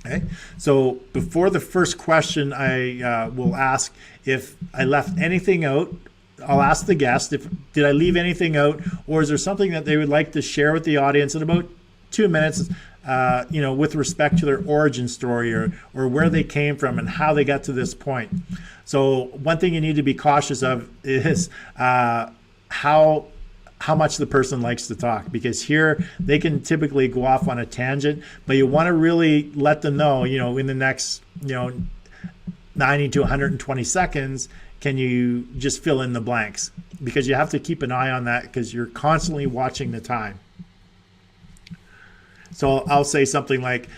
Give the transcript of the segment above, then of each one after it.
Okay. So before the first question, I will ask if I left anything out. I'll ask the guest if did I leave anything out, or is there something that they would like to share with the audience in about 2 minutes, with respect to their origin story or where they came from and how they got to this point. So one thing you need to be cautious of is how much the person likes to talk, because here they can typically go off on a tangent, but you want to really let them know, in the next, 90 to 120 seconds, can you just fill in the blanks? Because you have to keep an eye on that because you're constantly watching the time. So I'll say something like,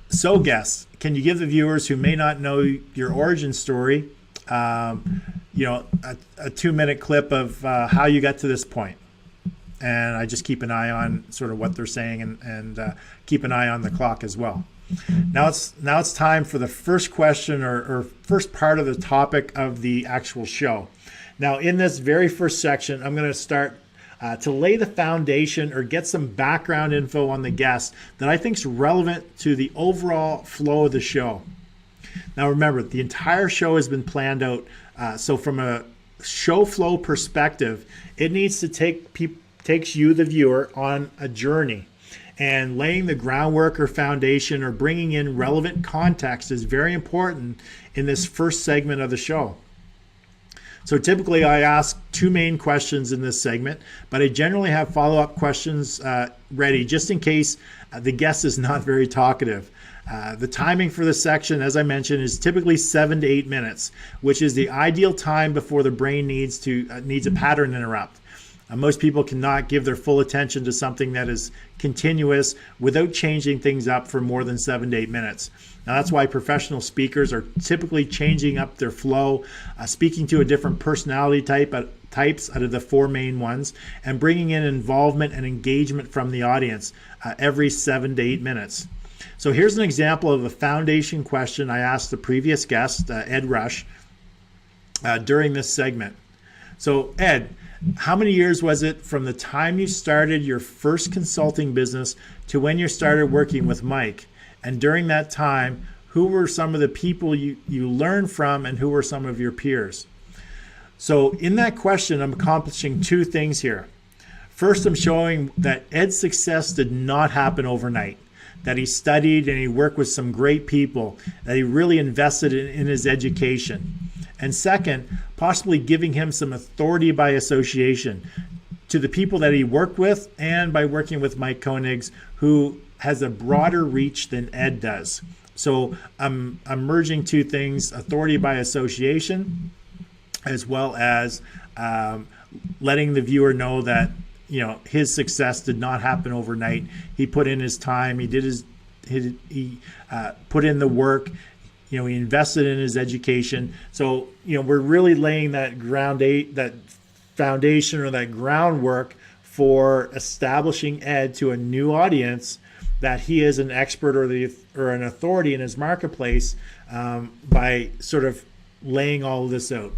so guests, can you give the viewers who may not know your origin story, a 2-minute clip of how you got to this point? And I just keep an eye on sort of what they're saying and keep an eye on the clock as well. Now it's time for the first question or first part of the topic of the actual show. Now in this very first section, I'm going to start to lay the foundation or get some background info on the guest that I think is relevant to the overall flow of the show. Now remember, the entire show has been planned out. So from a show flow perspective, it needs to takes you, the viewer, on a journey. And laying the groundwork or foundation or bringing in relevant context is very important in this first segment of the show. So typically I ask 2 main questions in this segment, but I generally have follow-up questions ready just in case the guest is not very talkative. The timing for this section, as I mentioned, is typically 7 to 8 minutes, which is the ideal time before the brain needs a pattern interrupt. Most people cannot give their full attention to something that is continuous without changing things up for more than 7 to 8 minutes. Now that's why professional speakers are typically changing up their flow, speaking to a different personality types out of the 4 main ones, and bringing in involvement and engagement from the audience every 7 to 8 minutes. So here's an example of a foundation question I asked the previous guest, Ed Rush, during this segment. So Ed, how many years was it from the time you started your first consulting business to when you started working with Mike? And during that time, who were some of the people you learned from and who were some of your peers? So in that question, I'm accomplishing 2 things here. First, I'm showing that Ed's success did not happen overnight, that he studied and he worked with some great people, that he really invested in his education. And second, possibly giving him some authority by association to the people that he worked with and by working with Mike Koenigs, who has a broader reach than Ed does. So I'm merging 2 things, authority by association, as well as letting the viewer know that his success did not happen overnight. He put in his time, he put in the work. He invested in his education. So, we're really laying that that foundation or that groundwork for establishing Ed to a new audience that he is an expert or an authority in his marketplace by sort of laying all of this out.